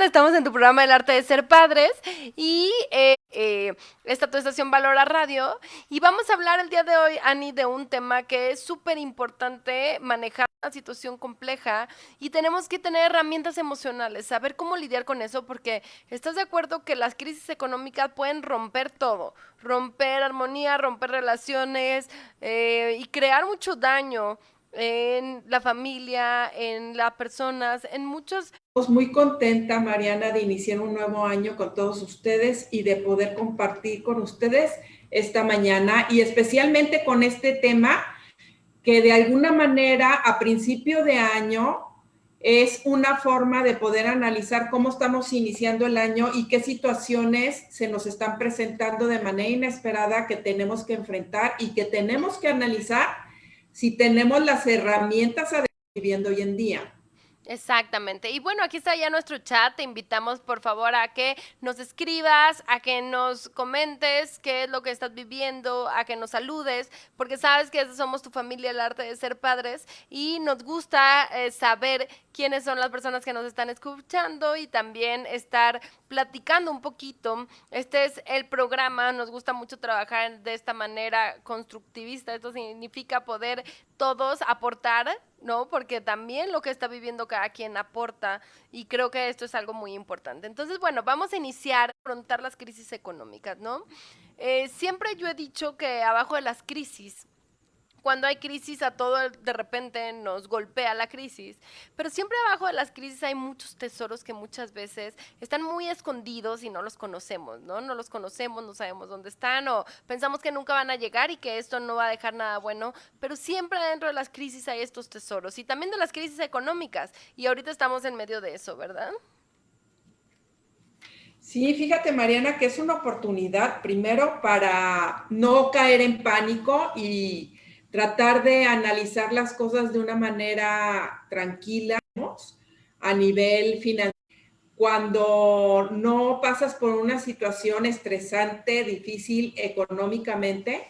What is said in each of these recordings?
Estamos en tu programa El Arte de Ser Padres y esta tu estación Valora Radio y vamos a hablar el día de hoy, Ani, de un tema que es súper importante manejar una situación compleja y tenemos que tener herramientas emocionales, saber cómo lidiar con eso porque estás de acuerdo que las crisis económicas pueden romper todo, romper armonía, romper relaciones y crear mucho daño en la familia, en las personas, en muchos. Muy contenta, Mariana, de iniciar un nuevo año con todos ustedes y de poder compartir con ustedes esta mañana y especialmente con este tema que de alguna manera a principio de año es una forma de poder analizar cómo estamos iniciando el año y qué situaciones se nos están presentando de manera inesperada que tenemos que enfrentar y que tenemos que analizar si tenemos las herramientas adecuadas viviendo hoy en día. Exactamente. Y bueno, aquí está ya nuestro chat. Te invitamos por favor a que nos escribas, a que nos comentes qué es lo que estás viviendo, a que nos saludes, porque sabes que somos tu familia, el arte de ser padres, y nos gusta saber quiénes son las personas que nos están escuchando y también estar platicando un poquito. Este es el programa, nos gusta mucho trabajar de esta manera constructivista. Esto significa poder todos aportar, ¿no? Porque también lo que está viviendo cada quien aporta y creo que esto es algo muy importante. Entonces, bueno, vamos a iniciar a afrontar las crisis económicas, ¿no? Siempre yo he dicho que abajo de las crisis cuando hay crisis a todo de repente nos golpea la crisis, pero siempre abajo de las crisis hay muchos tesoros que muchas veces están muy escondidos y no los conocemos, ¿no? No los conocemos, no sabemos dónde están o pensamos que nunca van a llegar y que esto no va a dejar nada bueno, pero siempre dentro de las crisis hay estos tesoros y también de las crisis económicas y ahorita estamos en medio de eso, ¿verdad? Sí, fíjate, Mariana, que es una oportunidad primero para no caer en pánico y tratar de analizar las cosas de una manera tranquila, ¿no? A nivel financiero. Cuando no pasas por una situación estresante, difícil económicamente,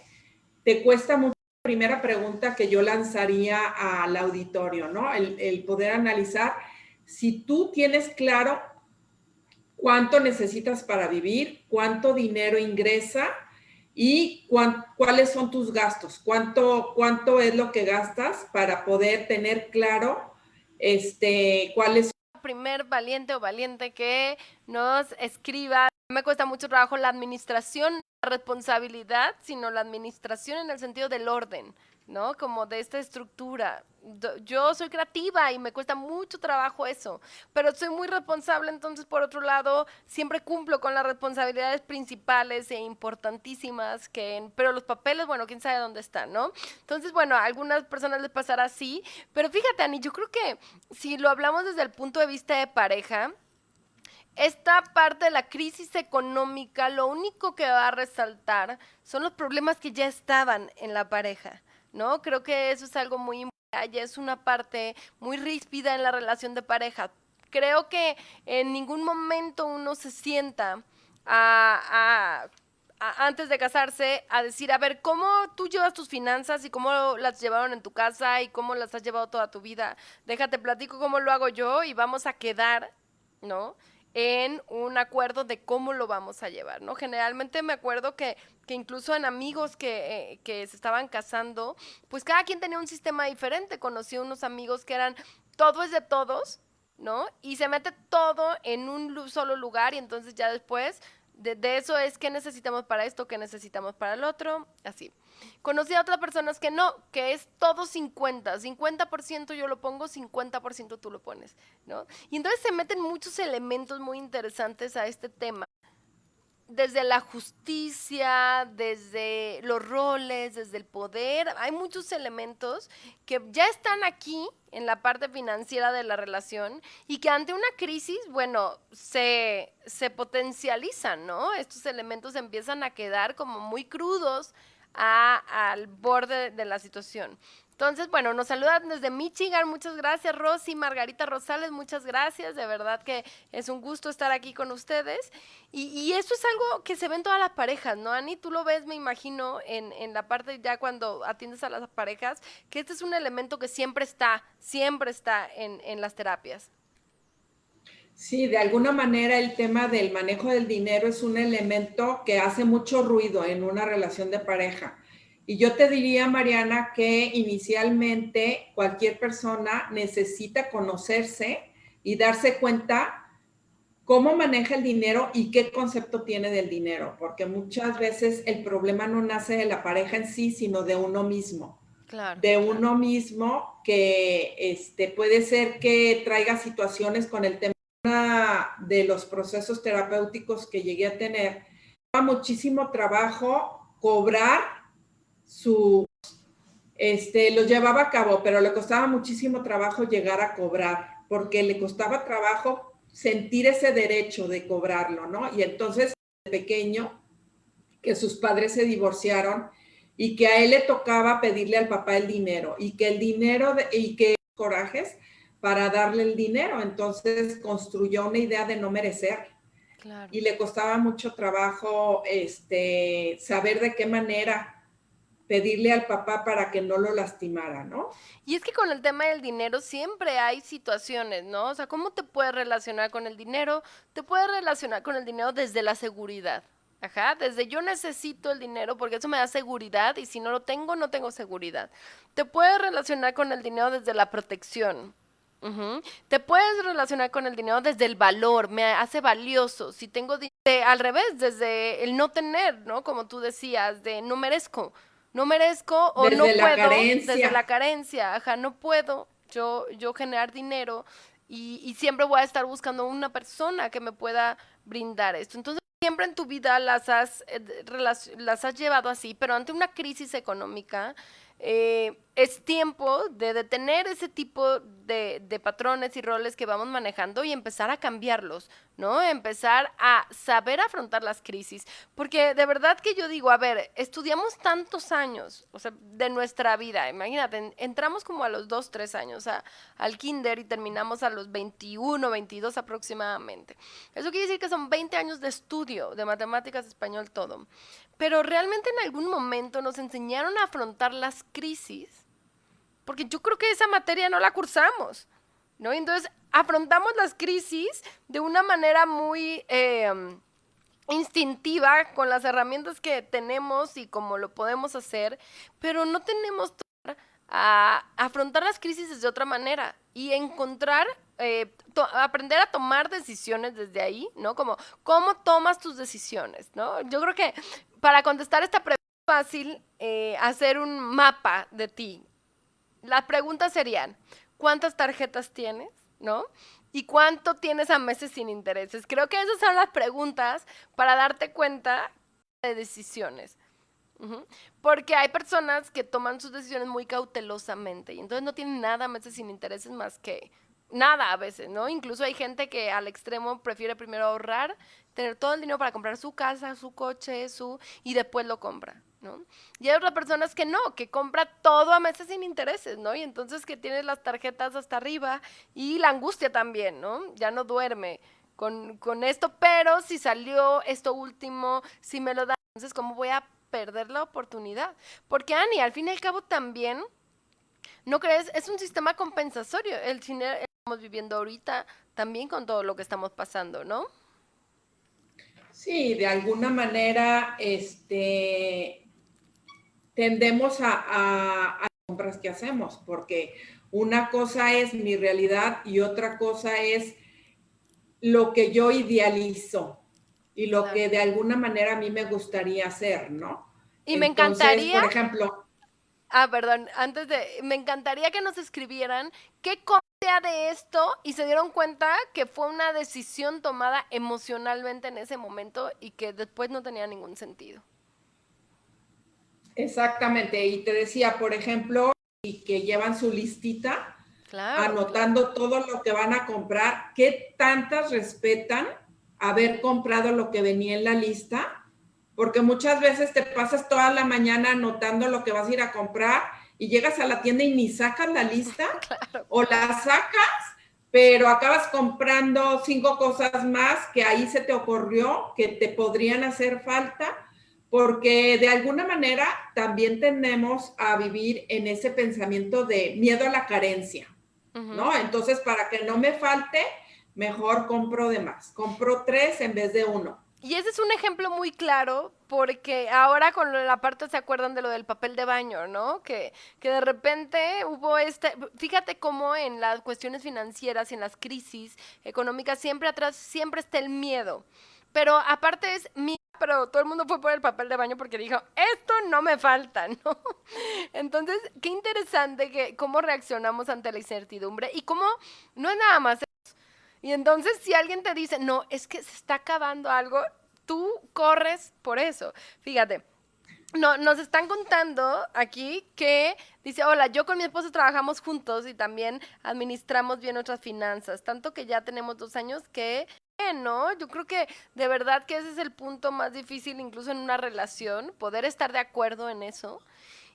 te cuesta mucho. La primera pregunta que yo lanzaría al auditorio, ¿no? El poder analizar si tú tienes claro cuánto necesitas para vivir, cuánto dinero ingresa y cuáles son tus gastos, cuánto es lo que gastas para poder tener claro cuáles son. Primer valiente o valiente que nos escriba. Me cuesta mucho trabajo la administración, la responsabilidad, sino la administración en el sentido del orden, ¿no? Como de esta estructura. Yo soy creativa y me cuesta mucho trabajo eso, pero soy muy responsable, entonces por otro lado siempre cumplo con las responsabilidades principales e importantísimas, pero los papeles, bueno, quién sabe dónde están, ¿no? Entonces, bueno, a algunas personas les pasará así, pero fíjate, Ani, yo creo que si lo hablamos desde el punto de vista de pareja, esta parte de la crisis económica, lo único que va a resaltar son los problemas que ya estaban en la pareja, ¿no? Creo que eso es algo muy importante, ya es una parte muy ríspida en la relación de pareja. Creo que en ningún momento uno se sienta a, antes de casarse a decir, a ver, ¿cómo tú llevas tus finanzas y cómo las llevaron en tu casa y cómo las has llevado toda tu vida? Déjate platico cómo lo hago yo y vamos a quedar, ¿no? En un acuerdo de cómo lo vamos a llevar, ¿no? Generalmente me acuerdo que incluso en amigos que se estaban casando, pues cada quien tenía un sistema diferente. Conocí unos amigos que eran todo es de todos, ¿no? Y se mete todo en un solo lugar y entonces ya después de eso es qué necesitamos para esto, qué necesitamos para el otro, así. Conocí a otras personas que no, que es todo 50% yo lo pongo, 50% tú lo pones, ¿no? Y entonces se meten muchos elementos muy interesantes a este tema desde la justicia, desde los roles, desde el poder, hay muchos elementos que ya están aquí en la parte financiera de la relación y que ante una crisis, bueno, se potencializan, ¿no? Estos elementos empiezan a quedar como muy crudos al borde de la situación. Entonces, bueno, nos saludan desde Michigan, muchas gracias Rosy, Margarita Rosales, muchas gracias, de verdad que es un gusto estar aquí con ustedes. Y eso es algo que se ve en todas las parejas, ¿no, Ani? Tú lo ves, me imagino, en la parte ya cuando atiendes a las parejas, que este es un elemento que siempre está en las terapias. Sí, de alguna manera el tema del manejo del dinero es un elemento que hace mucho ruido en una relación de pareja. Y yo te diría, Mariana, que inicialmente cualquier persona necesita conocerse y darse cuenta cómo maneja el dinero y qué concepto tiene del dinero, porque muchas veces el problema no nace de la pareja en sí, sino de uno mismo. Claro, De claro. uno mismo que puede ser que traiga situaciones con el tema de los procesos terapéuticos que llegué a tener. Muchísimo trabajo cobrar su, lo llevaba a cabo, pero le costaba muchísimo trabajo llegar a cobrar, porque le costaba trabajo sentir ese derecho de cobrarlo, ¿no? Y entonces, de pequeño, que sus padres se divorciaron y que a él le tocaba pedirle al papá el dinero y que el dinero y que corajes para darle el dinero. Entonces construyó una idea de no merecer Claro. y le costaba mucho trabajo saber de qué manera pedirle al papá para que no lo lastimara, ¿no? Y es que con el tema del dinero siempre hay situaciones, ¿no? O sea, ¿cómo te puedes relacionar con el dinero? Te puedes relacionar con el dinero desde la seguridad. Ajá, desde yo necesito el dinero porque eso me da seguridad y si no lo tengo, no tengo seguridad. Te puedes relacionar con el dinero desde la protección. Ujú. Te puedes relacionar con el dinero desde el valor, me hace valioso. Si tengo al revés, desde el no tener, ¿no? Como tú decías, de no merezco. No merezco o no Desde la puedo desde carencia. la carencia, ajá, no puedo yo generar dinero y siempre voy a estar buscando una persona que me pueda brindar esto. Entonces, siempre en tu vida las has llevado así, pero ante una crisis económica, es tiempo de detener ese tipo de patrones y roles que vamos manejando y empezar a cambiarlos, ¿no? Empezar a saber afrontar las crisis. Porque de verdad que yo digo, a ver, estudiamos tantos años, o sea, de nuestra vida, imagínate, entramos como a los 2 3 años al kinder y terminamos a los 21 22 aproximadamente. Eso quiere decir que son 20 años de estudio de matemáticas, español, todo. Pero realmente en algún momento nos enseñaron a afrontar las crisis, porque yo creo que esa materia no la cursamos, ¿no? Entonces afrontamos las crisis de una manera muy instintiva, con las herramientas que tenemos y como lo podemos hacer, pero no tenemos a afrontar las crisis de otra manera y encontrar, aprender a tomar decisiones desde ahí, ¿no? Como, ¿cómo tomas tus decisiones, ¿no? Yo creo que para contestar esta pregunta es fácil hacer un mapa de ti. Las preguntas serían, ¿cuántas tarjetas tienes? ¿No? ¿Y cuánto tienes a meses sin intereses? Creo que esas son las preguntas para darte cuenta de decisiones. Ujú. Porque hay personas que toman sus decisiones muy cautelosamente y entonces no tienen nada a meses sin intereses más que nada a veces, ¿no? Incluso hay gente que al extremo prefiere primero ahorrar, tener todo el dinero para comprar su casa, su coche, y después lo compra, ¿no? Y hay otras personas que no, que compra todo a meses sin intereses, ¿no? Y entonces que tiene las tarjetas hasta arriba y la angustia también, ¿no? Ya no duerme con esto, pero si salió esto último, si me lo da, entonces ¿cómo voy a perder la oportunidad? Porque Ani, al fin y al cabo también, ¿no crees? Es un sistema compensatorio el cine que estamos viviendo ahorita, también con todo lo que estamos pasando, ¿no? Sí, de alguna manera, tendemos a compras que hacemos, porque una cosa es mi realidad y otra cosa es lo que yo idealizo y lo Claro. que de alguna manera a mí me gustaría hacer, ¿no? Y me Entonces, encantaría, por ejemplo, perdón, me encantaría que nos escribieran qué copia de esto y se dieron cuenta que fue una decisión tomada emocionalmente en ese momento y que después no tenía ningún sentido. exactamente, y te decía, por ejemplo, y que llevan su listita, Claro, claro. anotando todo lo que van a comprar, ¿qué tantas respetan haber comprado lo que venía en la lista? Porque muchas veces te pasas toda la mañana anotando lo que vas a ir a comprar y llegas a la tienda y ni sacas la lista Claro, o claro. la sacas, pero acabas comprando 5 cosas más que ahí se te ocurrió que te podrían hacer falta, porque de alguna manera también tendemos a vivir en ese pensamiento de miedo a la carencia, Ujú. ¿no? Entonces, para que no me falte, mejor compro de más. Compro 3 en vez de 1. Y ese es un ejemplo muy claro porque ahora con la parte se acuerdan de lo del papel de baño, ¿no? Que de repente hubo fíjate cómo en las cuestiones financieras y en las crisis económicas siempre atrás, siempre está el miedo. Pero aparte es miedo, pero todo el mundo fue por el papel de baño porque dijo, esto no me falta, ¿no? Entonces, qué interesante que cómo reaccionamos ante la incertidumbre y cómo no es nada más. Y entonces si alguien te dice, no, es que se está acabando algo, tú corres por eso. Fíjate, no, nos están contando aquí que dice, hola, yo con mi esposo trabajamos juntos y también administramos bien nuestras finanzas, tanto que ya tenemos 2 años que, ¿no? Yo creo que de verdad que ese es el punto más difícil incluso en una relación, poder estar de acuerdo en eso.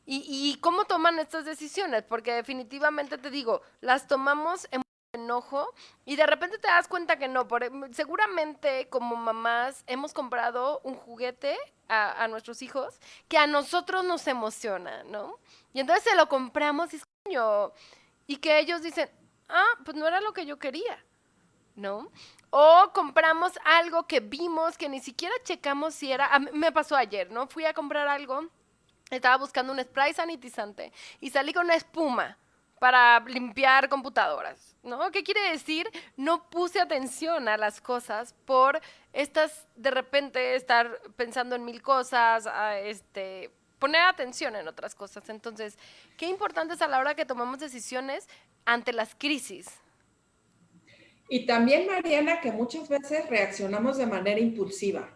Y cómo toman estas decisiones, porque definitivamente te digo, las tomamos en enojo y de repente te das cuenta que no, seguramente como mamás hemos comprado un juguete a nuestros hijos que a nosotros nos emociona, ¿no? Y entonces se lo compramos y es coño, y que ellos dicen, ah, pues no era lo que yo quería, ¿no? O compramos algo que vimos que ni siquiera checamos si era, a mí me pasó ayer, ¿no? Fui a comprar algo, estaba buscando un spray sanitizante y salí con una espuma para limpiar computadoras, ¿no? ¿Qué quiere decir? No puse atención a las cosas por de repente, estar pensando en mil cosas, poner atención en otras cosas. Entonces, qué importante es a la hora que tomamos decisiones ante las crisis. Y también, Mariana, que muchas veces reaccionamos de manera impulsiva.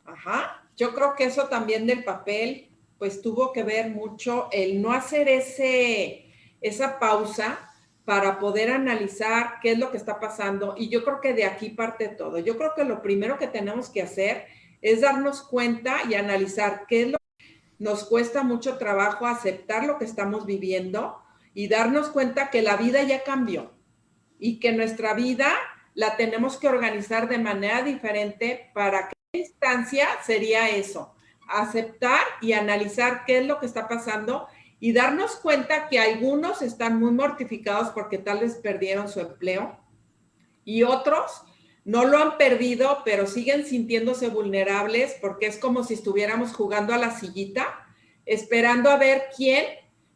Ajá. Yo creo que eso también del papel, pues tuvo que ver mucho el no hacer esa pausa para poder analizar qué es lo que está pasando. Y yo creo que de aquí parte todo. Yo creo que lo primero que tenemos que hacer es darnos cuenta y analizar qué es lo que nos cuesta mucho trabajo aceptar lo que estamos viviendo y darnos cuenta que la vida ya cambió y que nuestra vida la tenemos que organizar de manera diferente. Para qué instancia sería eso, aceptar y analizar qué es lo que está pasando y darnos cuenta que algunos están muy mortificados porque tal vez perdieron su empleo y otros no lo han perdido, pero siguen sintiéndose vulnerables porque es como si estuviéramos jugando a la sillita, esperando a ver quién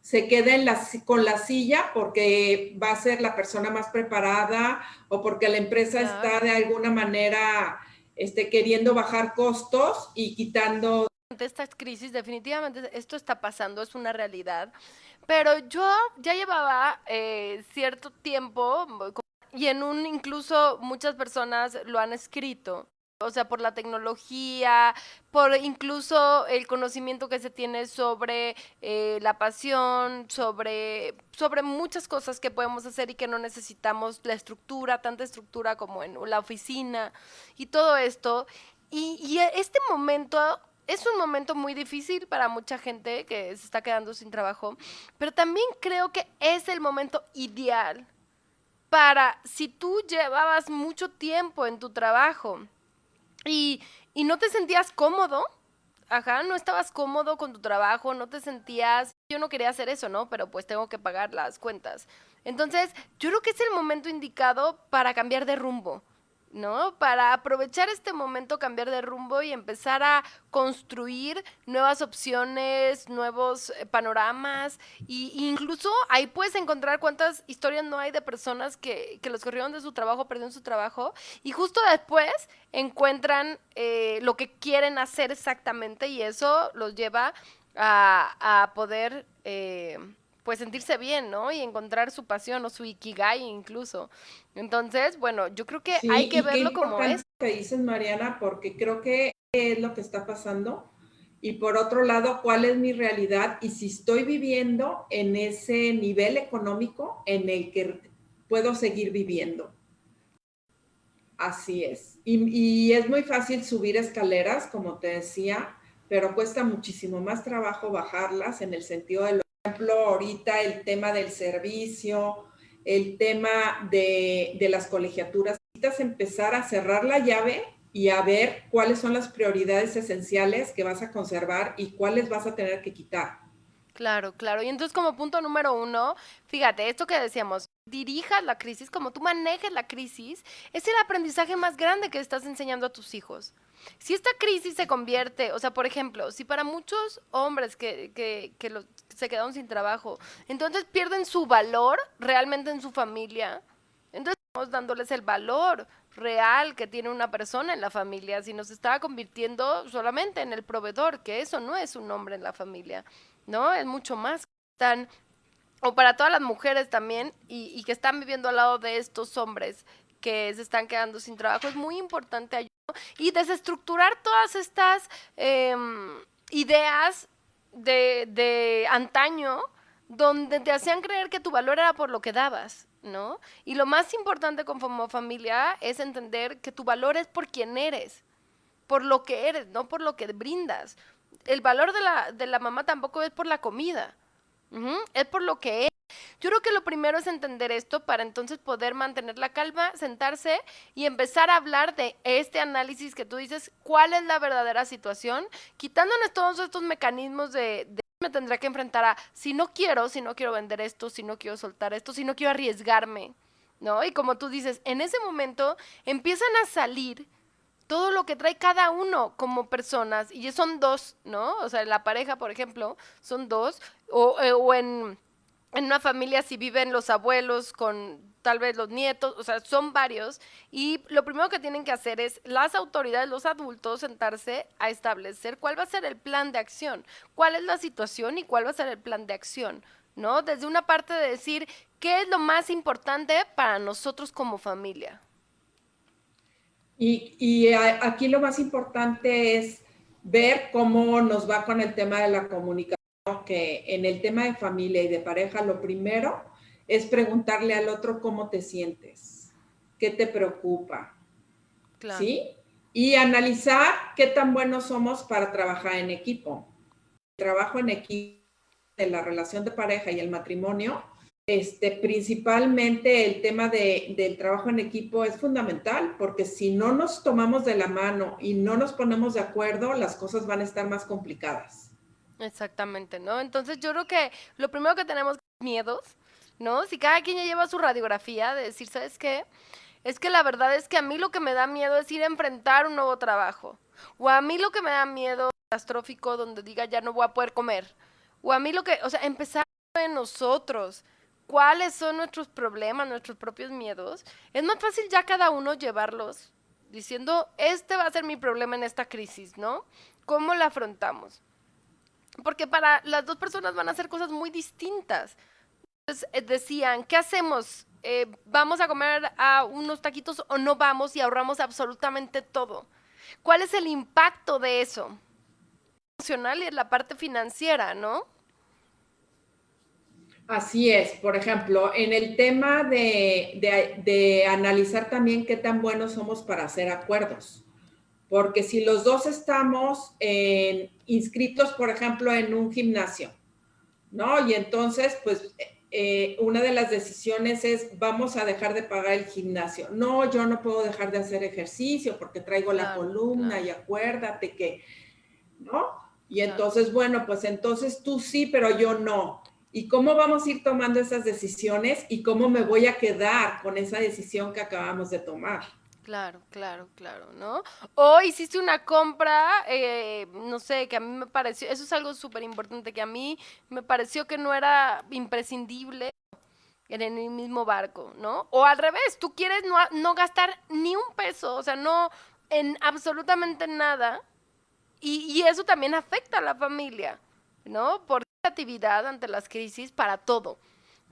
se queda con la silla porque va a ser la persona más preparada o porque la empresa está de alguna manera queriendo bajar costos y quitando. Ante estas crisis, definitivamente esto está pasando, es una realidad, pero yo ya llevaba cierto tiempo y incluso muchas personas lo han escrito. O sea, por la tecnología, por incluso el conocimiento que se tiene sobre la pasión, sobre muchas cosas que podemos hacer y que no necesitamos la estructura, tanta estructura como en la oficina y todo esto. Y este momento es un momento muy difícil para mucha gente que se está quedando sin trabajo, pero también creo que es el momento ideal para si tú llevabas mucho tiempo en tu trabajo y, y no te sentías cómodo, ajá, no estabas cómodo con tu trabajo, no te sentías, yo no quería hacer eso, ¿no? Pero pues tengo que pagar las cuentas. Entonces, yo creo que es el momento indicado para cambiar de rumbo, ¿no? Para aprovechar este momento, cambiar de rumbo y empezar a construir nuevas opciones, nuevos panoramas y incluso ahí puedes encontrar cuántas historias no hay de personas que los corrieron de su trabajo, perdieron su trabajo y justo después encuentran lo que quieren hacer exactamente y eso los lleva a poder pues sentirse bien, ¿no? Y encontrar su pasión o su ikigai incluso. Entonces, bueno, yo creo que hay Sí, que y qué verlo como importante es. lo que dices, Mariana, porque creo que es lo que está pasando. Y por otro lado, ¿cuál es mi realidad? Y si estoy viviendo en ese nivel económico en el que puedo seguir viviendo. Así es. Y es muy fácil subir escaleras, como te decía, pero cuesta muchísimo más trabajo bajarlas en el sentido de, por ejemplo, ahorita el tema del servicio, el tema de las colegiaturas. Necesitas empezar a cerrar la llave y a ver cuáles son las prioridades esenciales que vas a conservar y cuáles vas a tener que quitar. Claro, claro. Y entonces como punto número 1, fíjate, esto que decíamos, dirijas la crisis, como tú manejes la crisis, es el aprendizaje más grande que estás enseñando a tus hijos. Si esta crisis se convierte, o sea, por ejemplo, si para muchos hombres que se quedaron sin trabajo, entonces pierden su valor realmente en su familia, entonces estamos dándoles el valor real que tiene una persona en la familia, si nos está convirtiendo solamente en el proveedor, que eso no es un hombre en la familia, ¿no? Es mucho más. Están o para todas las mujeres también, y que están viviendo al lado de estos hombres que se están quedando sin trabajo, es muy importante ayudar y desestructurar todas estas ideas de antaño donde te hacían creer que tu valor era por lo que dabas, ¿no? Y lo más importante como familia es entender que tu valor es por quien eres, por lo que eres, no por lo que brindas. El valor de la mamá tampoco es por la comida. Es por lo que es. Yo creo que lo primero es entender esto para entonces poder mantener la calma, sentarse y empezar a hablar de este análisis que tú dices, cuál es la verdadera situación, quitándonos todos estos mecanismos de me tendré que enfrentar a si no quiero vender esto, si no quiero soltar esto, si no quiero arriesgarme, ¿no? Y como tú dices, en ese momento empiezan a salir todo lo que trae cada uno como personas, y son dos, ¿no? O sea, la pareja, por ejemplo, son dos, o en una familia si viven los abuelos con tal vez los nietos, o sea, son varios, y lo primero que tienen que hacer es las autoridades, los adultos, sentarse a establecer cuál va a ser el plan de acción, cuál es la situación y cuál va a ser el plan de acción, ¿no? Desde una parte de decir qué es lo más importante para nosotros como familia. Aquí lo más importante es ver cómo nos va con el tema de la comunicación, que en el tema de familia y de pareja, lo primero es preguntarle al otro cómo te sientes, qué te preocupa, Claro. ¿sí? Y analizar qué tan buenos somos para trabajar en equipo. El trabajo en equipo, de la relación de pareja y el matrimonio, principalmente el tema del trabajo en equipo es fundamental, porque si no nos tomamos de la mano y no nos ponemos de acuerdo, las cosas van a estar más complicadas. Exactamente, ¿no? Entonces yo creo que lo primero que tenemos es miedos, ¿no? Si cada quien ya lleva su radiografía de decir, ¿sabes qué? Es que la verdad es que a mí lo que me da miedo es ir a enfrentar un nuevo trabajo. O a mí lo que me da miedo catastrófico donde diga ya no voy a poder comer. O a mí lo que, o sea, empezar en nosotros. ¿Cuáles son nuestros problemas, nuestros propios miedos? Es más fácil ya cada uno llevarlos diciendo, este va a ser mi problema en esta crisis, ¿no? ¿Cómo la afrontamos? Porque para las dos personas van a ser cosas muy distintas. Entonces, decían, ¿qué hacemos? ¿Vamos a comer a unos taquitos o no vamos y ahorramos absolutamente todo? ¿Cuál es el impacto de eso? Emocional y en la parte financiera, ¿no? Así es, por ejemplo, en el tema de analizar también qué tan buenos somos para hacer acuerdos. Porque si los dos estamos inscritos, por ejemplo, en un gimnasio, ¿no? Y entonces, pues, una de las decisiones es, vamos a dejar de pagar el gimnasio. No, yo no puedo dejar de hacer ejercicio porque traigo la Claro, columna claro, y acuérdate que, ¿no? Y claro. entonces, bueno, pues entonces tú sí, pero yo no. ¿Y cómo vamos a ir tomando esas decisiones y cómo me voy a quedar con esa decisión que acabamos de tomar? Claro, claro, claro, ¿no? O hiciste una compra, no sé, que a mí me pareció, eso es algo súper importante, que a mí me pareció que no era imprescindible en el mismo barco, ¿no? O al revés, tú quieres no gastar ni un peso, o sea, no en absolutamente nada, y eso también afecta a la familia, ¿no? Por creatividad ante las crisis para todo.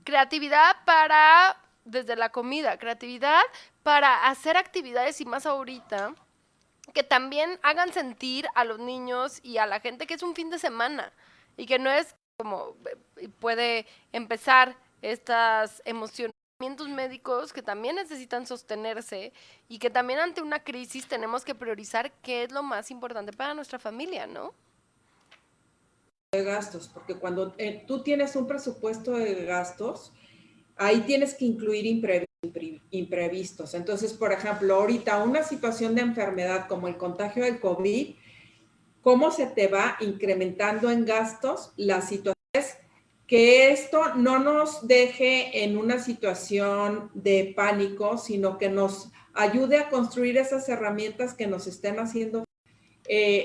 Creatividad para, desde la comida, creatividad para hacer actividades y más ahorita que también hagan sentir a los niños y a la gente que es un fin de semana y que no es como puede empezar estas emocionamientos médicos que también necesitan sostenerse y que también ante una crisis tenemos que priorizar qué es lo más importante para nuestra familia, ¿no? De gastos, porque cuando tú tienes un presupuesto de gastos, ahí tienes que incluir imprevistos. Entonces, por ejemplo, ahorita una situación de enfermedad como el contagio del COVID, ¿cómo se te va incrementando en gastos las situaciones que esto no nos deje en una situación de pánico, sino que nos ayude a construir esas herramientas que nos estén haciendo.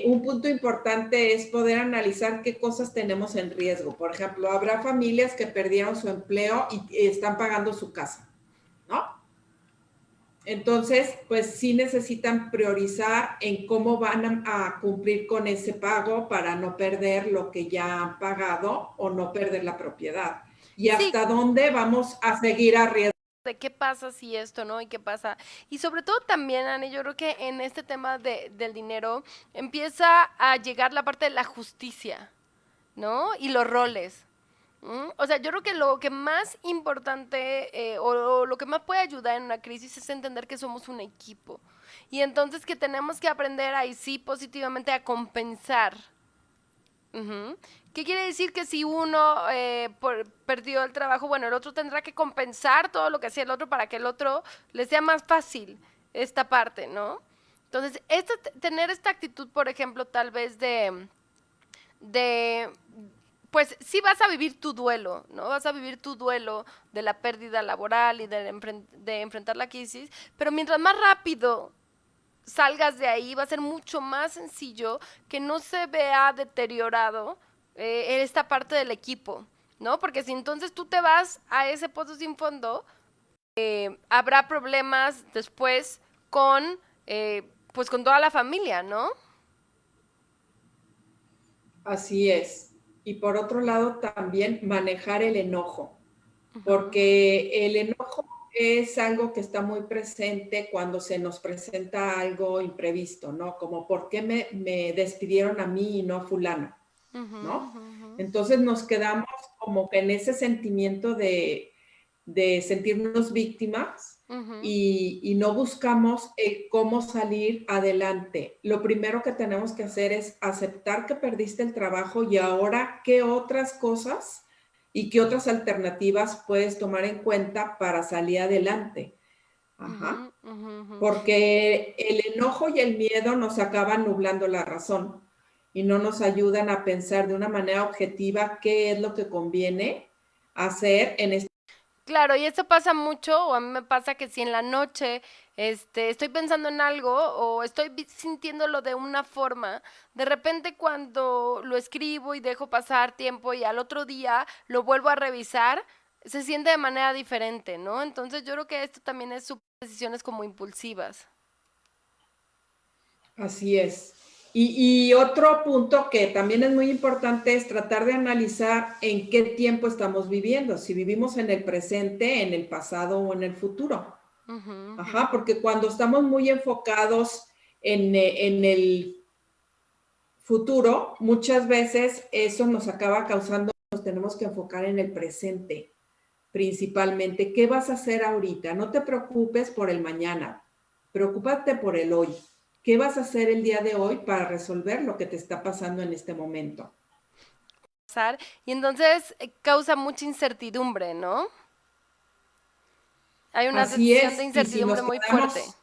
Un punto importante es poder analizar qué cosas tenemos en riesgo. Por ejemplo, habrá familias que perdieron su empleo y están pagando su casa, ¿no? Entonces, pues sí necesitan priorizar en cómo van a cumplir con ese pago para no perder lo que ya han pagado o no perder la propiedad. Y Sí, hasta dónde vamos a seguir arriesgando. de qué pasa si esto, ¿no? Y qué pasa. Y sobre todo también, Ani, yo creo que en este tema del dinero empieza a llegar la parte de la justicia, ¿no? Y los roles. O sea, yo creo que lo que más importante o lo que más puede ayudar en una crisis es entender que somos un equipo. Y entonces que tenemos que aprender ahí sí positivamente a compensar. Ujú. ¿Qué quiere decir? Que si uno perdió el trabajo, bueno, el otro tendrá que compensar todo lo que hacía el otro para que el otro le sea más fácil esta parte, ¿no? Entonces, tener esta actitud, por ejemplo, tal vez de, pues sí vas a vivir tu duelo, ¿no? Vas a vivir tu duelo de la pérdida laboral y de enfrentar la crisis, pero mientras más rápido salgas de ahí, va a ser mucho más sencillo que no se vea deteriorado esta parte del equipo, ¿no? Porque si entonces tú te vas a ese pozo sin fondo, habrá problemas después con, pues con toda la familia, ¿no? Así es. Y por otro lado, también manejar el enojo, porque el enojo es algo que está muy presente cuando se nos presenta algo imprevisto, ¿no? Como, ¿por qué me despidieron a mí y no a fulano? Ujú, ¿No? ujú, ujú. Entonces nos quedamos como que en ese sentimiento de sentirnos víctimas Ujú. y no buscamos cómo salir adelante. Lo primero que tenemos que hacer es aceptar que perdiste el trabajo y ahora qué otras cosas y qué otras alternativas puedes tomar en cuenta para salir adelante. Ajá. Ujú, ujú, ujú. Porque el enojo y el miedo nos acaban nublando la razón y no nos ayudan a pensar de una manera objetiva qué es lo que conviene hacer en este. Claro, y esto pasa mucho, o a mí me pasa que si en la noche estoy pensando en algo o estoy sintiéndolo de una forma, de repente cuando lo escribo y dejo pasar tiempo y al otro día lo vuelvo a revisar, se siente de manera diferente, ¿no? Entonces yo creo que esto también es decisiones como impulsivas. Así es. Y otro punto que también es muy importante es tratar de analizar en qué tiempo estamos viviendo, si vivimos en el presente, en el pasado o en el futuro. Ujú, ujú. Ajá, porque cuando estamos muy enfocados en el futuro, muchas veces eso nos acaba causando, nos tenemos que enfocar en el presente, principalmente. ¿Qué vas a hacer ahorita? No te preocupes por el mañana, preocúpate por el hoy. ¿Qué vas a hacer el día de hoy para resolver lo que te está pasando en este momento? Y entonces causa mucha incertidumbre, ¿no? Hay una Así sensación de es, y si incertidumbre nos muy fuerte. quedamos.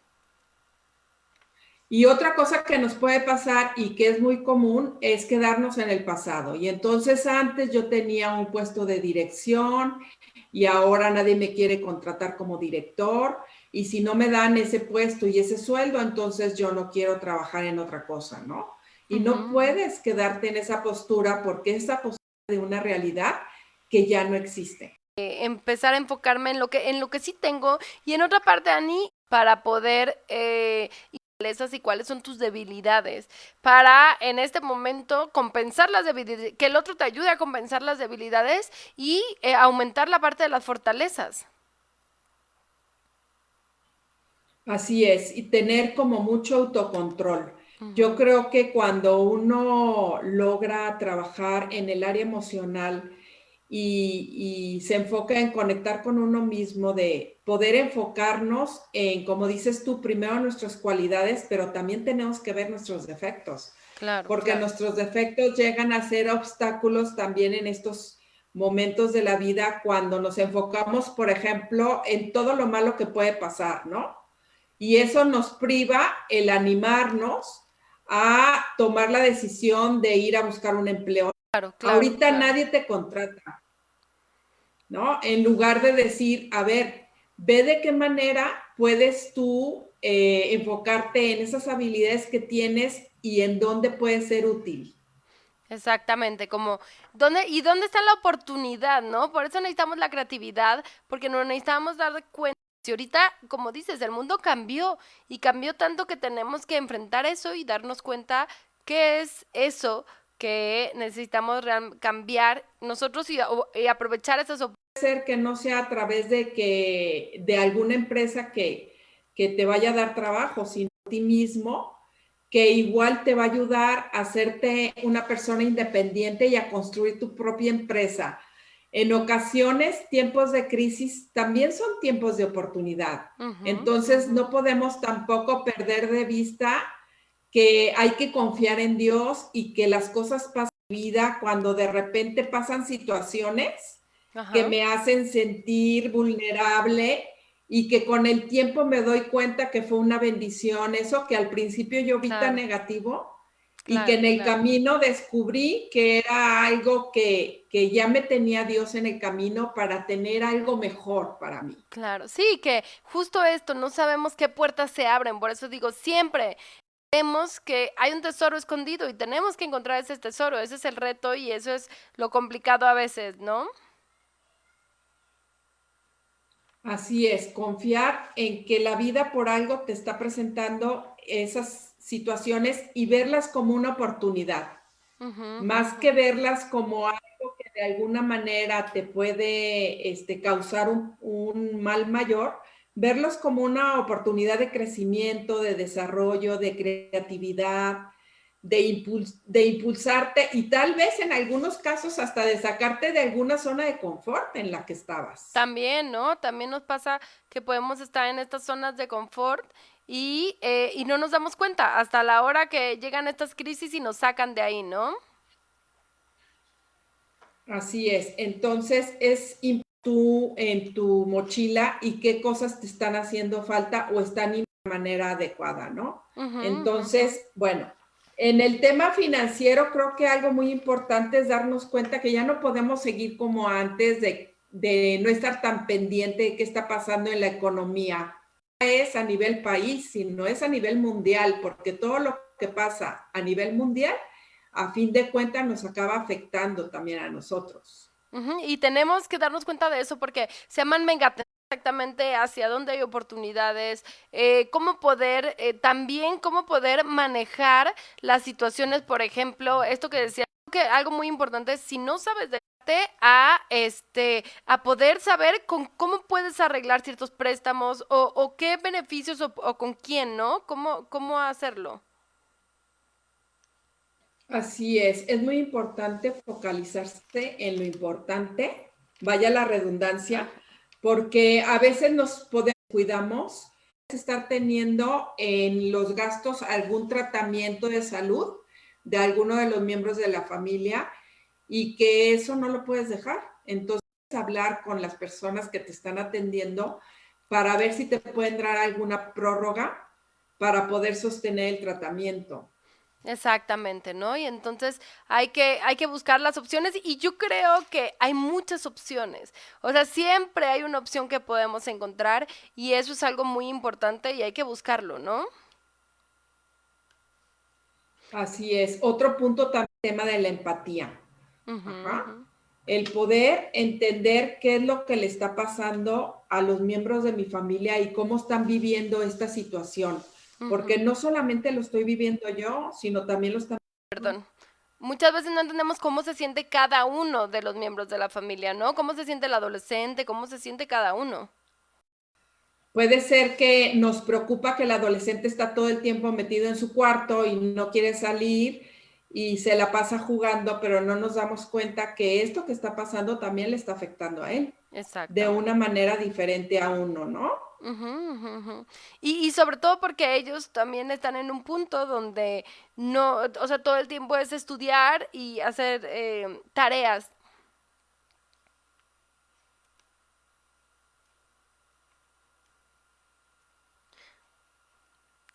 Y otra cosa que nos puede pasar y que es muy común es quedarnos en el pasado. Y entonces antes yo tenía un puesto de dirección y ahora nadie me quiere contratar como director. Y si no me dan ese puesto y ese sueldo, entonces yo no quiero trabajar en otra cosa, ¿no? Y Ujú, no ujú. puedes quedarte en esa postura porque esa postura de una realidad que ya no existe. Empezar a enfocarme en lo que sí tengo y en otra parte, Ani, para poder y fortalezas y cuáles son tus debilidades, para en este momento compensar las debilidades, que el otro te ayude a compensar las debilidades y aumentar la parte de las fortalezas. Así es, y tener como mucho autocontrol. Yo Ujú. creo que cuando uno logra trabajar en el área emocional y se enfoca en conectar con uno mismo, de poder enfocarnos en, como dices tú, primero nuestras cualidades, pero también tenemos que ver nuestros defectos, Claro, porque claro. nuestros defectos llegan a ser obstáculos también en estos momentos de la vida cuando nos enfocamos, por ejemplo, en todo lo malo que puede pasar, ¿no? Y eso nos priva el animarnos a tomar la decisión de ir a buscar un empleo. Claro, claro, Ahorita claro. nadie te contrata. ¿no? En lugar de decir, a ver, ve de qué manera puedes tú enfocarte en esas habilidades que tienes y en dónde puede ser útil. Exactamente, como dónde está la oportunidad, ¿no? Por eso necesitamos la creatividad, porque nos necesitamos dar cuenta. Si ahorita, como dices, el mundo cambió y cambió tanto que tenemos que enfrentar eso y darnos cuenta qué es eso que necesitamos cambiar nosotros y aprovechar esas oportunidades. Ser que no sea a través de alguna empresa que te vaya a dar trabajo, sino a ti mismo, que igual te va a ayudar a hacerte una persona independiente y a construir tu propia empresa. En ocasiones, tiempos de crisis también son tiempos de oportunidad. Entonces, no podemos tampoco perder de vista que hay que confiar en Dios y que las cosas pasan en vida cuando de repente pasan situaciones que Ajá, me hacen sentir vulnerable y que con el tiempo me doy cuenta que fue una bendición, eso que al principio yo vi tan claro, negativo y que claro, en el claro. camino descubrí que era algo que ya me tenía Dios en el camino para tener algo mejor para mí. Claro, sí, que justo esto, no sabemos qué puertas se abren, por eso digo, siempre vemos que hay un tesoro escondido y tenemos que encontrar ese tesoro, ese es el reto y eso es lo complicado a veces, ¿no? Así es, confiar en que la vida por algo te está presentando esas situaciones y verlas como una oportunidad, Ujú, más ujú. que verlas como algo que de alguna manera te puede causar un mal mayor, verlos como una oportunidad de crecimiento, de desarrollo, de creatividad, de impulsarte y tal vez en algunos casos hasta de sacarte de alguna zona de confort en la que estabas. También, ¿no? También nos pasa que podemos estar en estas zonas de confort y no nos damos cuenta hasta la hora que llegan estas crisis y nos sacan de ahí, ¿no? Así es. Entonces, es tú en tu mochila y qué cosas te están haciendo falta o están de manera adecuada, ¿no? Ujú, ujú. Entonces, bueno, en el tema financiero creo que algo muy importante es darnos cuenta que ya no podemos seguir como antes de no estar tan pendiente de qué está pasando en la economía. No es a nivel país, sino es a nivel mundial, porque todo lo que pasa a nivel mundial a fin de cuentas nos acaba afectando también a nosotros. Ujú, y tenemos que darnos cuenta de eso porque se llaman megatrends exactamente hacia dónde hay oportunidades, cómo poder, también cómo poder manejar las situaciones, por ejemplo, esto que decía, creo que algo muy importante, si no sabes de a poder saber con cómo puedes arreglar ciertos préstamos o qué beneficios o con quién, ¿no? ¿Cómo hacerlo? Así es muy importante focalizarse en lo importante, vaya la redundancia, Ajá. porque a veces nos podemos, cuidamos, estar teniendo en los gastos algún tratamiento de salud de alguno de los miembros de la familia y que eso no lo puedes dejar. Entonces, hablar con las personas que te están atendiendo para ver si te pueden dar alguna prórroga para poder sostener el tratamiento. Exactamente, ¿no? Y entonces hay que buscar las opciones y yo creo que hay muchas opciones. O sea, siempre hay una opción que podemos encontrar y eso es algo muy importante y hay que buscarlo, ¿no? Así es. Otro punto también, el tema de la empatía. Ujú, ujú, Ajá. El poder entender qué es lo que le está pasando a los miembros de mi familia y cómo están viviendo esta situación. Porque ujú. no solamente lo estoy viviendo yo, sino también lo están. Perdón. Muchas veces no entendemos cómo se siente cada uno de los miembros de la familia, ¿no? ¿Cómo se siente el adolescente? ¿Cómo se siente cada uno? Puede ser que nos preocupa que el adolescente está todo el tiempo metido en su cuarto y no quiere salir y se la pasa jugando, pero no nos damos cuenta que esto que está pasando también le está afectando a él de una Exactamente. manera diferente a uno, ¿no? Ujú, ujú, ujú. Y sobre todo porque ellos también están en un punto donde no, o sea, todo el tiempo es estudiar y hacer tareas.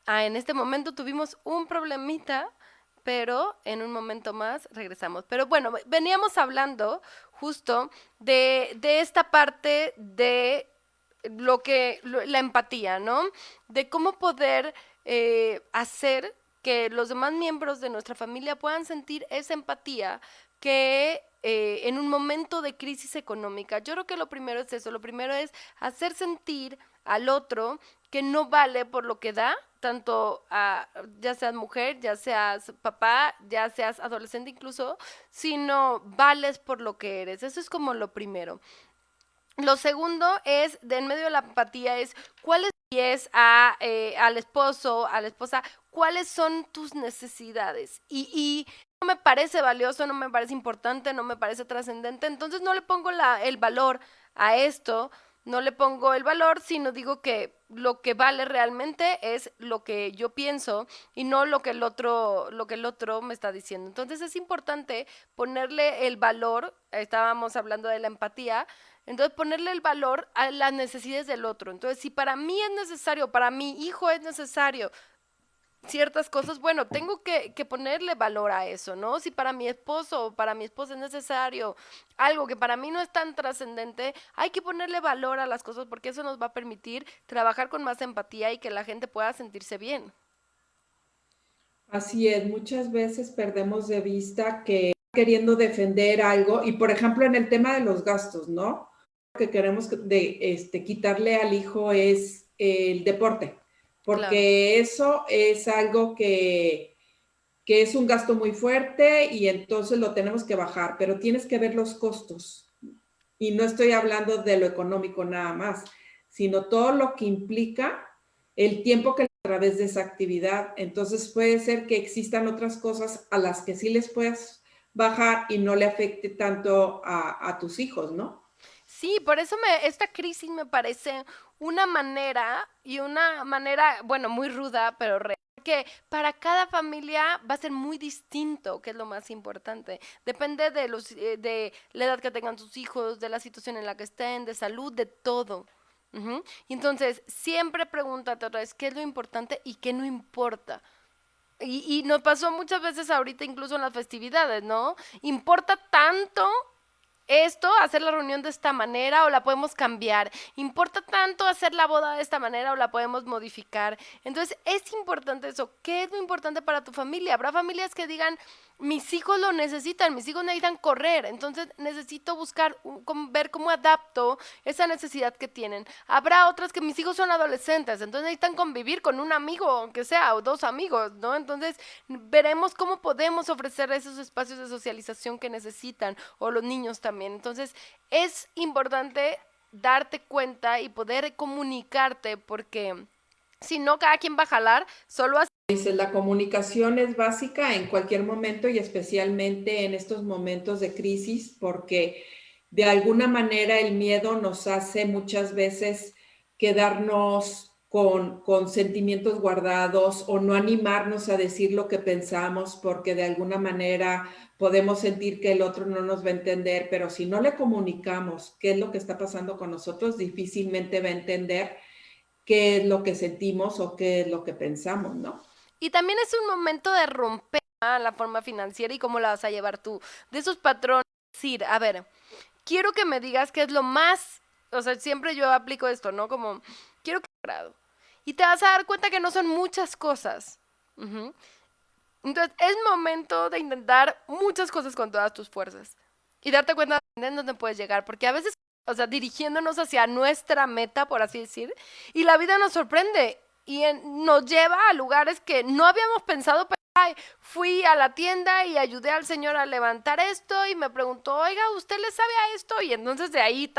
Ah, en este momento tuvimos un problemita, pero en un momento más regresamos. Pero bueno, veníamos hablando justo de esta parte de la empatía, ¿no? De cómo poder hacer que los demás miembros de nuestra familia puedan sentir esa empatía que en un momento de crisis económica, yo creo que lo primero es eso, lo primero es hacer sentir al otro que no vale por lo que da, tanto ya seas mujer, ya seas papá, ya seas adolescente incluso, sino vales por lo que eres. Eso es como lo primero. Lo segundo es, de en medio de la empatía, es cuáles es al esposo, a la esposa, cuáles son tus necesidades. Y no me parece valioso, no me parece importante, no me parece trascendente, entonces no le pongo el valor a esto, no le pongo el valor, sino digo que lo que vale realmente es lo que yo pienso y no lo que el otro me está diciendo. Entonces es importante ponerle el valor, estábamos hablando de la empatía, entonces ponerle el valor a las necesidades del otro. Entonces, si para mí es necesario, para mi hijo es necesario ciertas cosas, bueno, tengo que ponerle valor a eso, ¿no? Si para mi esposo o para mi esposa es necesario algo que para mí no es tan trascendente, hay que ponerle valor a las cosas porque eso nos va a permitir trabajar con más empatía y que la gente pueda sentirse bien. Así es, muchas veces perdemos de vista que queriendo defender algo, y por ejemplo en el tema de los gastos, ¿no? Lo que queremos quitarle al hijo es el deporte, Claro. porque eso es algo que es un gasto muy fuerte y entonces lo tenemos que bajar, pero tienes que ver los costos. Y no estoy hablando de lo económico nada más, sino todo lo que implica el tiempo que a través de esa actividad. Entonces puede ser que existan otras cosas a las que sí les puedas bajar y no le afecte tanto a tus hijos, ¿no? Sí, por eso esta crisis me parece una manera, bueno, muy ruda, pero real, que para cada familia va a ser muy distinto, que es lo más importante. Depende de la edad que tengan sus hijos, de la situación en la que estén, de salud, de todo. Ujú. Y entonces, siempre pregúntate otra vez qué es lo importante y qué no importa. Y nos pasó muchas veces ahorita, incluso en las festividades, ¿no? Importa tanto hacer la reunión de esta manera o la podemos cambiar. Importa tanto hacer la boda de esta manera o la podemos modificar. Entonces es importante eso. ¿Qué es lo importante para tu familia? Habrá familias que digan, mis hijos lo necesitan, mis hijos necesitan correr, entonces necesito buscar, ver cómo adapto esa necesidad que tienen. Habrá otras que mis hijos son adolescentes, entonces necesitan convivir con un amigo, aunque sea, o dos amigos, ¿no? Entonces veremos cómo podemos ofrecer esos espacios de socialización que necesitan, o los niños también. Entonces es importante darte cuenta y poder comunicarte porque si no, cada quien va a jalar solo así. Dices, la comunicación es básica en cualquier momento y especialmente en estos momentos de crisis porque de alguna manera el miedo nos hace muchas veces quedarnos con sentimientos guardados o no animarnos a decir lo que pensamos porque de alguna manera podemos sentir que el otro no nos va a entender, pero si no le comunicamos qué es lo que está pasando con nosotros, difícilmente va a entender qué es lo que sentimos o qué es lo que pensamos, ¿no? Y también es un momento de romper la forma financiera y cómo la vas a llevar tú. De esos patrones, decir, a ver, quiero que me digas qué es lo más, o sea, siempre yo aplico esto, ¿no? Como, quiero que grado. Y te vas a dar cuenta que no son muchas cosas. Ujú. Entonces, es momento de intentar muchas cosas con todas tus fuerzas. Y darte cuenta de dónde puedes llegar. Porque a veces, o sea, dirigiéndonos hacia nuestra meta, por así decir, y la vida nos sorprende y nos lleva a lugares que no habíamos pensado. Pero, ay, fui a la tienda y ayudé al señor a levantar esto y me preguntó, oiga, ¿usted le sabe a esto? Y entonces de ahí,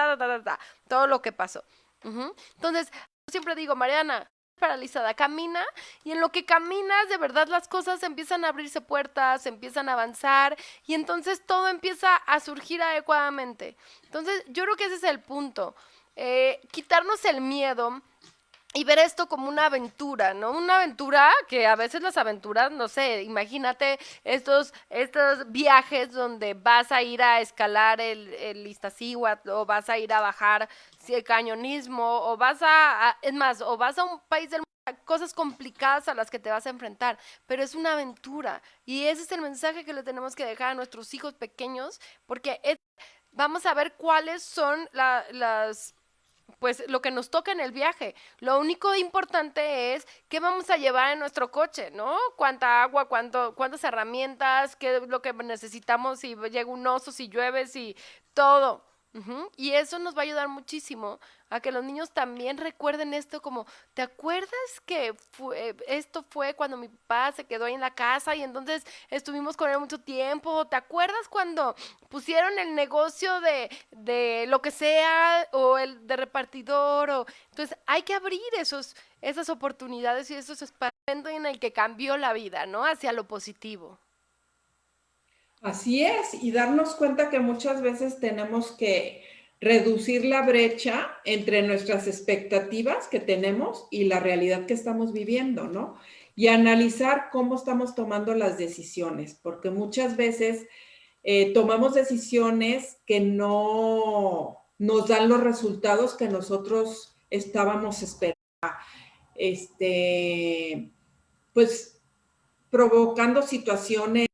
todo lo que pasó. Ujú. Entonces, yo siempre digo, Mariana, paralizada, camina y en lo que caminas de verdad las cosas empiezan a abrirse puertas, empiezan a avanzar y entonces todo empieza a surgir adecuadamente. Entonces yo creo que ese es el punto, quitarnos el miedo y ver esto como una aventura, ¿no? Una aventura que a veces las aventuras, no sé, imagínate estos viajes donde vas a ir a escalar el Iztaccíhuatl o vas a ir a bajar el cañonismo o es más, o vas a un país del mundo cosas complicadas a las que te vas a enfrentar, pero es una aventura. Y ese es el mensaje que le tenemos que dejar a nuestros hijos pequeños, porque vamos a ver cuáles son las pues lo que nos toca en el viaje. Lo único importante es qué vamos a llevar en nuestro coche, ¿no? Cuánta agua, cuántas herramientas, qué es lo que necesitamos si llega un oso, si llueve, si todo. Ujú. Y eso nos va a ayudar muchísimo a que los niños también recuerden esto como, ¿te acuerdas que esto fue cuando mi papá se quedó ahí en la casa y entonces estuvimos con él mucho tiempo? ¿Te acuerdas cuando pusieron el negocio de lo que sea o el de repartidor? Entonces hay que abrir esas oportunidades y esos espacios en el que cambió la vida, ¿no? Hacia lo positivo. Así es, y darnos cuenta que muchas veces tenemos que reducir la brecha entre nuestras expectativas que tenemos y la realidad que estamos viviendo, ¿no? Y analizar cómo estamos tomando las decisiones, porque muchas veces tomamos decisiones que no nos dan los resultados que nosotros estábamos esperando. Este, pues provocando situaciones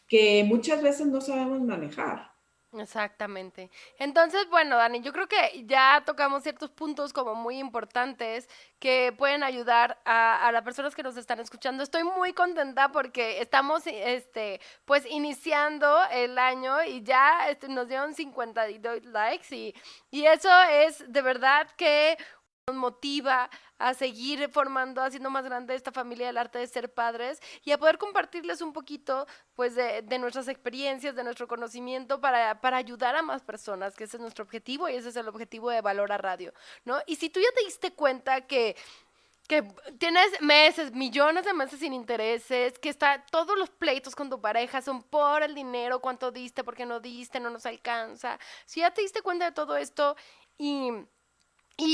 que muchas veces no sabemos manejar. Exactamente. Entonces, bueno, Dani, yo creo que ya tocamos ciertos puntos como muy importantes que pueden ayudar a las personas que nos están escuchando. Estoy muy contenta porque estamos, pues iniciando el año y ya nos dieron 52 likes y eso es de verdad que nos motiva a seguir formando, haciendo más grande esta familia del arte de ser padres y a poder compartirles un poquito pues de nuestras experiencias, de nuestro conocimiento para ayudar a más personas, que ese es nuestro objetivo y ese es el objetivo de Valora Radio, ¿no? Y si tú ya te diste cuenta que tienes meses, millones de meses sin intereses, que todos los pleitos con tu pareja son por el dinero, cuánto diste, por qué no diste, no nos alcanza. Si ya te diste cuenta de todo esto y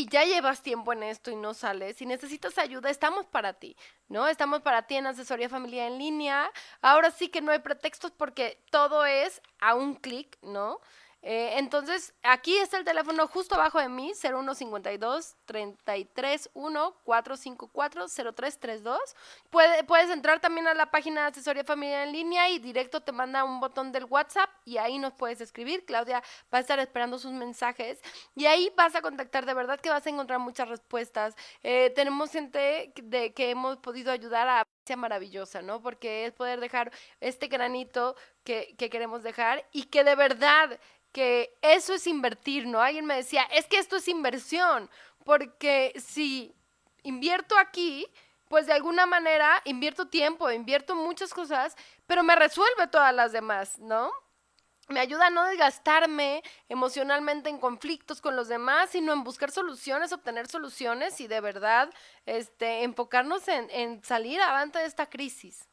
ya llevas tiempo en esto y no sales, si necesitas ayuda, estamos para ti, ¿no? Estamos para ti en asesoría familiar en línea. Ahora sí que no hay pretextos porque todo es a un clic, ¿no? Entonces, aquí está el teléfono justo abajo de mí, 0152-331454-0332. Puedes entrar también a la página de asesoría familiar en línea y directo te manda un botón del WhatsApp y ahí nos puedes escribir. Claudia va a estar esperando sus mensajes y ahí vas a contactar, de verdad que vas a encontrar muchas respuestas. Tenemos gente que hemos podido ayudar a sea maravillosa, ¿no? Porque es poder dejar este granito que queremos dejar y que de verdad que eso es invertir, ¿no? Alguien me decía, es que esto es inversión, porque si invierto aquí, pues de alguna manera invierto tiempo, invierto muchas cosas, pero me resuelve todas las demás, ¿no? Me ayuda a no desgastarme emocionalmente en conflictos con los demás, sino en buscar soluciones, obtener soluciones y de verdad enfocarnos en salir avante de esta crisis.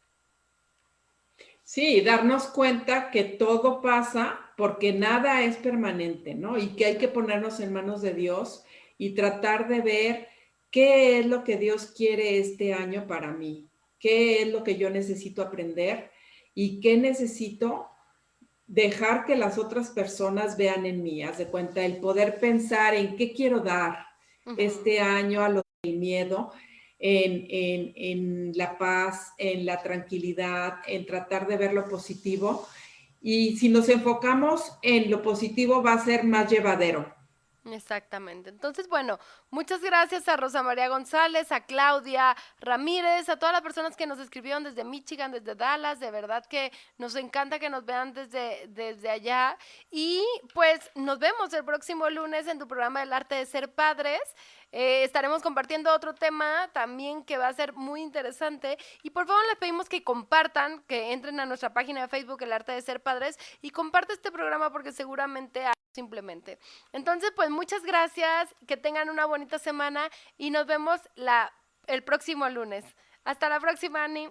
Sí, darnos cuenta que todo pasa porque nada es permanente, ¿no? Y que hay que ponernos en manos de Dios y tratar de ver qué es lo que Dios quiere este año para mí, qué es lo que yo necesito aprender y qué necesito dejar que las otras personas vean en mí. Haz de cuenta, el poder pensar en qué quiero dar este año a lo del miedo, en la paz, en la tranquilidad, en tratar de ver lo positivo. Y si nos enfocamos en lo positivo, va a ser más llevadero. Exactamente. Entonces, bueno, muchas gracias a Rosa María González, a Claudia Ramírez, a todas las personas que nos escribieron desde Michigan, desde Dallas. De verdad que nos encanta que nos vean desde allá. Y pues nos vemos el próximo lunes en tu programa del arte de ser padres. Estaremos compartiendo otro tema también que va a ser muy interesante. Y por favor les pedimos que compartan, que entren a nuestra página de Facebook, El Arte de Ser Padres, y comparte este programa porque seguramente simplemente. Entonces, pues muchas gracias, que tengan una bonita semana y nos vemos el próximo lunes. Hasta la próxima, Ani.